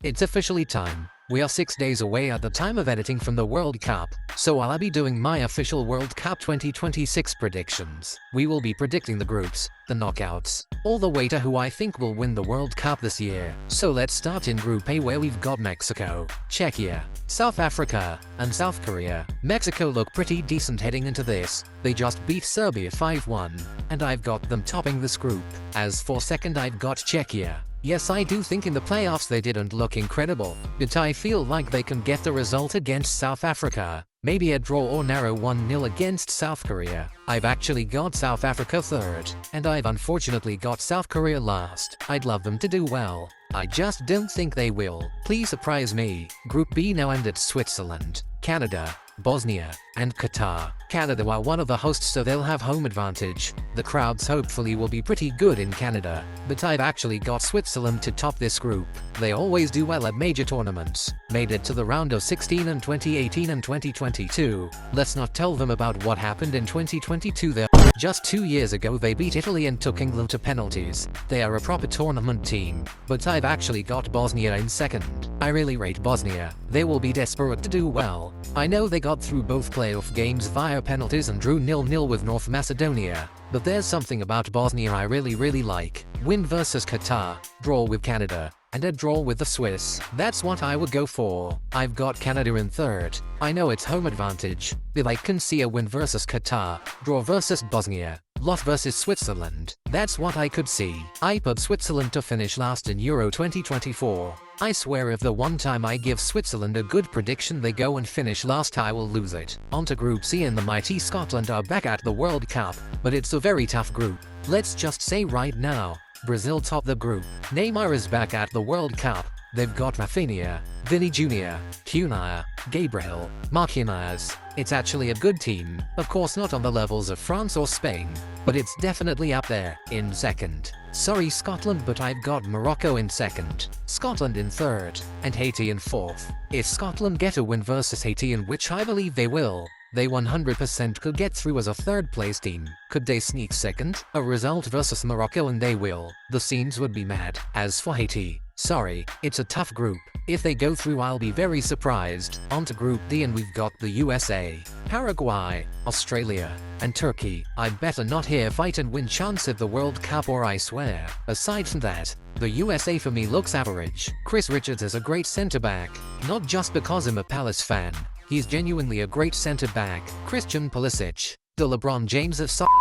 It's officially time. We are 6 days away at the time of editing from the World Cup, so I'll be doing my official World Cup 2026 predictions. We will be predicting the groups, the knockouts, all the way to who I think will win the World Cup this year. So let's start in Group A, where we've got Mexico, Czechia, South Africa, and South Korea. Mexico look pretty decent heading into this. They just beat Serbia 5-1, and I've got them topping this group. As for second, I've got Czechia. Yes, I do think in the playoffs they didn't look incredible, but I feel like they can get the result against South Africa. Maybe a draw or narrow 1-0 against South Korea. I've actually got South Africa third, and I've unfortunately got South Korea last. I'd love them to do well. I just don't think they will. Please surprise me. Group B now, and it's Switzerland, Canada, Bosnia, and Qatar. Canada are one of the hosts, so they'll have home advantage. The crowds hopefully will be pretty good in Canada, but I've actually got Switzerland to top this group. They always do well at major tournaments. Made it to the round of 16 in 2018 and 2022. Let's not tell them about what happened in 2022 there. Just 2 years ago they beat Italy and took England to penalties. They are a proper tournament team, but I've actually got Bosnia in second. I really rate Bosnia. They will be desperate to do well. I know they got through both playoff games via penalties and drew 0-0 with North Macedonia, but there's something about Bosnia I really like. Win versus Qatar, draw with Canada, and a draw with the Swiss. That's what I would go for. I've got Canada in third. I know it's home advantage, but I can see a win versus Qatar, draw versus Bosnia, loss versus Switzerland. That's what I could see. I put Switzerland to finish last in Euro 2024. I swear if the one time I give Switzerland a good prediction they go and finish last, I will lose it. Onto Group C, and the mighty Scotland are back at the World Cup, but it's a very tough group. Let's just say right now, Brazil top the group. Neymar is back at the World Cup. They've got Rafinha, Vini Jr., Cunha, Gabriel, Marquinhos. It's actually a good team, of course not on the levels of France or Spain, but it's definitely up there. In second, sorry Scotland, but I've got Morocco in second, Scotland in third, and Haiti in fourth. If Scotland get a win versus Haiti, in which I believe they will, they 100% could get through as a third place team. Could they sneak second? A result versus Morocco and they will. The scenes would be mad. As for Haiti, sorry, it's a tough group. If they go through, I'll be very surprised. Onto Group D, and we've got the USA, Paraguay, Australia, and Turkey. I'd better not here fight and win chance at the World Cup, or I swear. Aside from that, the USA for me looks average. Chris Richards is a great center back, not just because I'm a Palace fan. He's genuinely a great center back. Christian Pulisic, the LeBron James of soccer.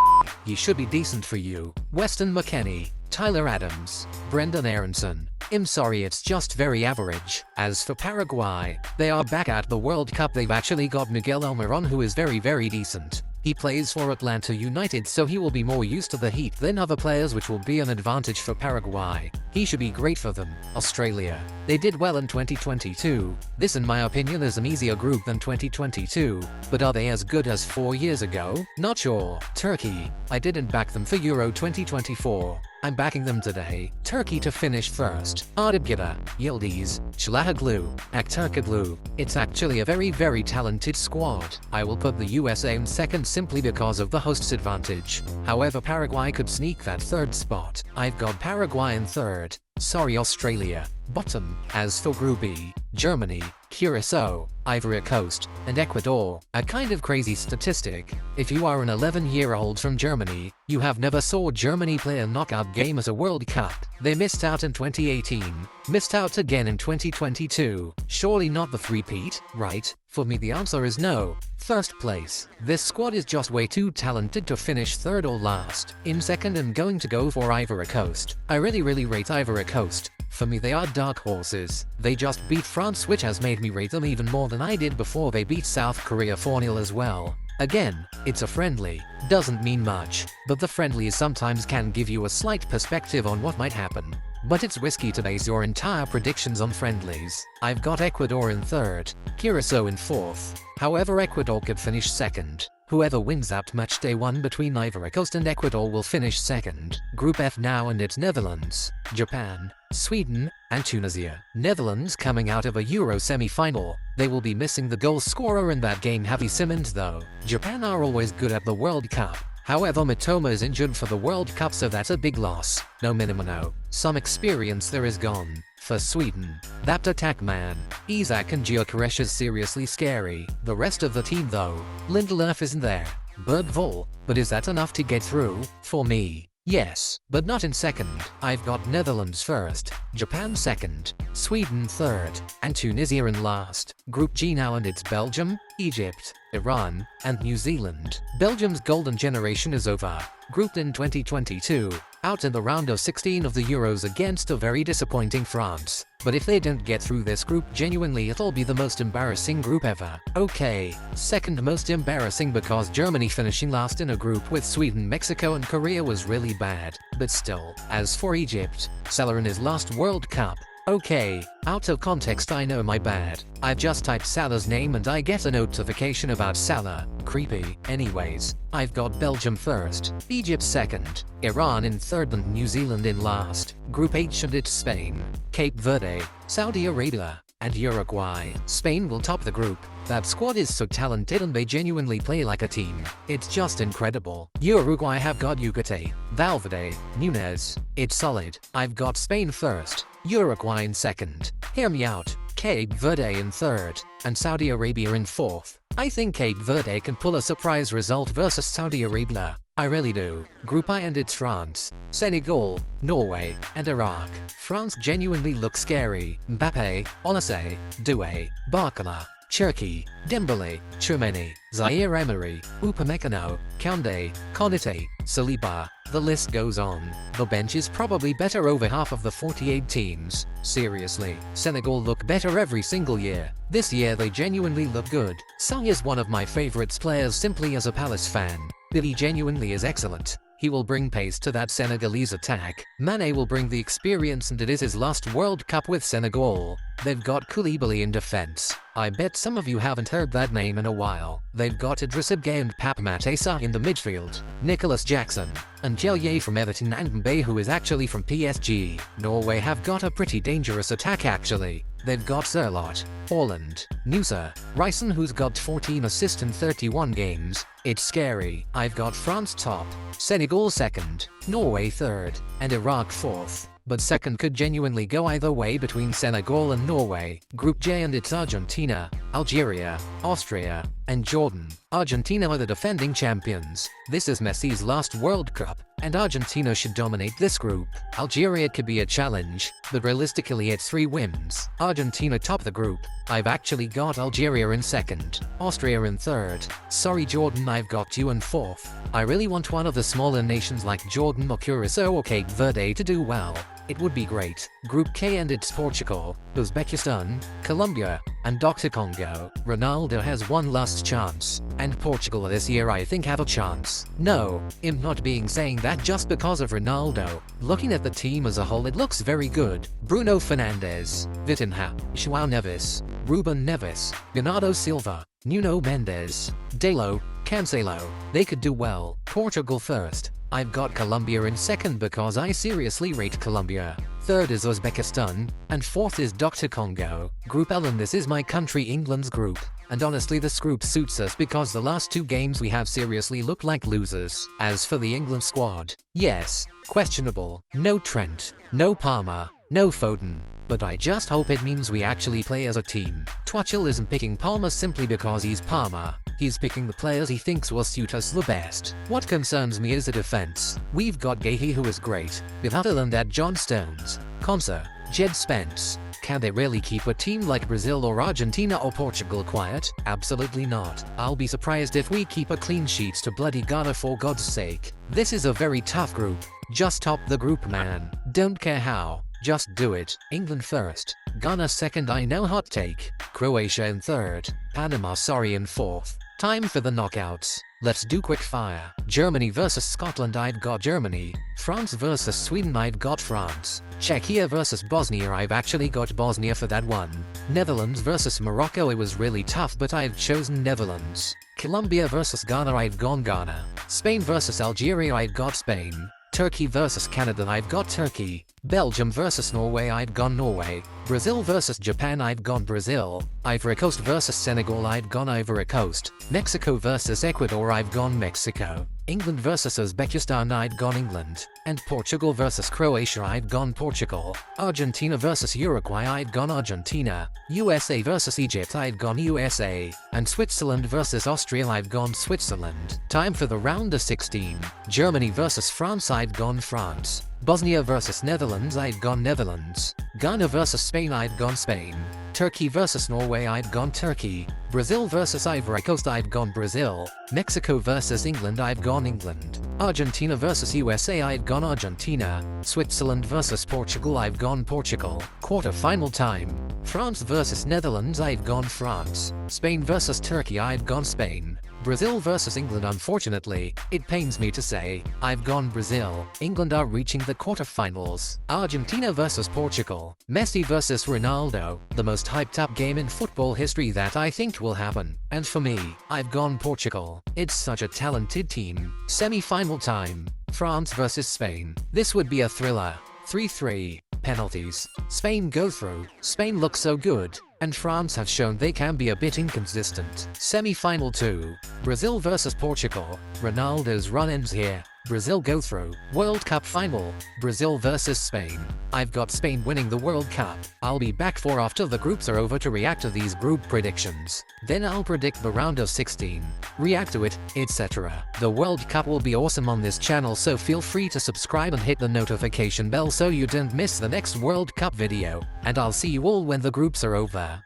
He should be decent for you. Weston McKennie, Tyler Adams, Brendan Aronson. I'm sorry, it's just very average. As for Paraguay, they are back at the World Cup. They've actually got Miguel Almiron, who is very decent. He plays for Atlanta United, so he will be more used to the heat than other players, which will be an advantage for Paraguay. He should be great for them. Australia, they did well in 2022. This in my opinion is an easier group than 2022, but are they as good as 4 years ago? Not sure. Turkey, I didn't back them for Euro 2024. I'm backing them today. Turkey to finish first. Arda Güler, Yildiz, Çalhanoğlu, Aktürkoğlu. It's actually a very talented squad. I will put the USA in second simply because of the host's advantage. However, Paraguay could sneak that third spot. I've got Paraguay in third. Sorry Australia, bottom. As for Group E, Germany, Curacao, Ivory Coast, and Ecuador. A kind of crazy statistic. If you are an 11-year-old from Germany, you have never saw Germany play a knockout game at a World Cup. They missed out in 2018, missed out again in 2022. Surely not the three-peat, right? For me the answer is no. First place. This squad is just way too talented to finish third or last. In second, I'm going to go for Ivory Coast. I really rate Ivory Coast. For me they are dark horses. They just beat France, which has made me rate them even more than I did before they beat South Korea 4-0 as well. Again, it's a friendly. Doesn't mean much, but the friendlies sometimes can give you a slight perspective on what might happen. But it's risky to base your entire predictions on friendlies. I've got Ecuador in third, Curacao in fourth. However, Ecuador could finish second. Whoever wins that match day 1 between Ivory Coast and Ecuador will finish second. Group F now, and it's Netherlands, Japan, Sweden, and Tunisia. Netherlands coming out of a Euro semi-final. They will be missing the goal scorer in that game, Xavi Simons, though. Japan are always good at the World Cup. However, Mitoma is injured for the World Cup, so that's a big loss. No Minamino. Some experience there is gone. For Sweden, that attack man, Isak and Gyökeres is seriously scary. The rest of the team though, Lindelöf isn't there. Bergvall, but is that enough to get through? For me, yes, but not in second. I've got Netherlands first, Japan second, Sweden third, and Tunisia in last. Group G now, and it's Belgium, Egypt, Iran, and New Zealand. Belgium's golden generation is over. Grouped in 2022, out in the round of 16 of the Euros against a very disappointing France. But if they don't get through this group, genuinely it'll be the most embarrassing group ever. Okay, second most embarrassing because Germany finishing last in a group with Sweden, Mexico and Korea was really bad. But still, as for Egypt, Salah in his last World Cup. Okay, out of context, I know, my bad. I just typed Salah's name and I get a notification about Salah. Creepy. Anyways, I've got Belgium first, Egypt second, Iran in third and New Zealand in last. Group H, and it's Spain, Cape Verde, Saudi Arabia, and Uruguay. Spain will top the group. That squad is so talented and they genuinely play like a team. It's just incredible. Uruguay have got Ugarte, Valverde, Nunez. It's solid. I've got Spain first, Uruguay in second. Hear me out. Cape Verde in third, and Saudi Arabia in fourth. I think Cape Verde can pull a surprise result versus Saudi Arabia. I really do. Group I, and it's France, Senegal, Norway, and Iraq. France genuinely looks scary. Mbappe, Olise, Doué, Barcola, Cherki, Dembele, Tchouameni, Zaire Emery, Upamecano, Koundé, Konate, Saliba. The list goes on. The bench is probably better over half of the 48 teams. Seriously, Senegal look better every single year. This year they genuinely look good. Song is one of my favorites players simply as a Palace fan. But he genuinely is excellent. He will bring pace to that Senegalese attack. Mane will bring the experience, and it is his last World Cup with Senegal. They've got Koulibaly in defense. I bet some of you haven't heard that name in a while. They've got Idrissa Gueye and Pape Matar Sarr in the midfield, Nicholas Jackson, and Jelye from Everton, and Mbaye, who is actually from PSG. Norway have got a pretty dangerous attack actually. They've got Sørloth, Haaland, Nusa, Ryerson, who's got 14 assists in 31 games. It's scary. I've got France top, Senegal second, Norway third, and Iraq fourth. But second could genuinely go either way between Senegal and Norway. Group J, and it's Argentina, Algeria, Austria, and Jordan. Argentina are the defending champions. This is Messi's last World Cup, and Argentina should dominate this group. Algeria could be a challenge, but realistically it's 3 wins. Argentina top the group. I've actually got Algeria in second, Austria in third. Sorry Jordan, I've got you in fourth. I really want one of the smaller nations like Jordan or Curacao or Cape Verde to do well. It would be great. Group K, and it's Portugal, Uzbekistan, Colombia, and Dr. Congo. Ronaldo has one last chance, and Portugal this year I think have a chance. No, I'm not being saying that just because of Ronaldo. Looking at the team as a whole, it looks very good. Bruno Fernandes, Vitinha, João Neves, Ruben Neves, Bernardo Silva, Nuno Mendes, Dalot, Cancelo. They could do well. Portugal first. I've got Colombia in second because I seriously rate Colombia. Third is Uzbekistan, and fourth is Dr. Congo. Group L, and this is my country England's group. And honestly this group suits us because the last 2 games we have seriously looked like losers. As for the England squad, yes, questionable. No Trent, no Palmer, no Foden. But I just hope it means we actually play as a team. Tuchel isn't picking Palmer simply because he's Palmer. He's picking the players he thinks will suit us the best. What concerns me is the defense. We've got Gueye, who is great, but other than that, John Stones, Konsa, Jed Spence. Can they really keep a team like Brazil or Argentina or Portugal quiet? Absolutely not. I'll be surprised if we keep a clean sheet to bloody Ghana, for God's sake. This is a very tough group. Just top the group, man. Don't care how. Just do it. England first, Ghana second, I know, hot take. Croatia in third, Panama in fourth. Time for the knockouts. Let's do quick fire. Germany versus Scotland, I've got Germany. France versus Sweden, I've got France. Czechia versus Bosnia, I've actually got Bosnia for that one. Netherlands versus Morocco, it was really tough but I've chosen Netherlands. Colombia versus Ghana, I've gone Ghana. Spain versus Algeria, I've got Spain. Turkey versus Canada, I've got Turkey. Belgium versus Norway, I've gone Norway. Brazil versus Japan, I've gone Brazil. Ivory Coast versus Senegal, I've gone Ivory Coast. Mexico versus Ecuador, I've gone Mexico. England vs Uzbekistan, I'd gone England, and Portugal vs Croatia, I'd gone Portugal. Argentina vs Uruguay, I'd gone Argentina. USA vs Egypt, I'd gone USA. And Switzerland vs Austria, I've gone Switzerland. Time for the round of 16. Germany vs France, I'd gone France. Bosnia vs Netherlands, I'd gone Netherlands. Ghana vs Spain, I'd gone Spain. Turkey vs Norway, I'd gone Turkey. Brazil vs Ivory Coast, I'd gone Brazil. Mexico vs England, I've gone England. Argentina vs USA, I'd gone Argentina. Switzerland vs Portugal, I've gone Portugal. Quarter-final time. France vs Netherlands, I'd gone France. Spain vs Turkey, I'd gone Spain. Brazil vs England, unfortunately, it pains me to say, I've gone Brazil. England are reaching the quarterfinals. Argentina vs Portugal. Messi vs Ronaldo, the most hyped up game in football history that I think will happen. And for me, I've gone Portugal. It's such a talented team. Semi-final time. France vs Spain. This would be a thriller. 3-3. Penalties. Spain go through. Spain looks so good. And France have shown they can be a bit inconsistent. Semi-final 2. Brazil vs Portugal. Ronaldo's run ends here. Brazil go through. World Cup final. Brazil vs Spain. I've got Spain winning the World Cup. I'll be back for after the groups are over to react to these group predictions. Then I'll predict the round of 16. React to it, etc. The World Cup will be awesome on this channel, so feel free to subscribe and hit the notification bell so you don't miss the next World Cup video. And I'll see you all when the groups are over.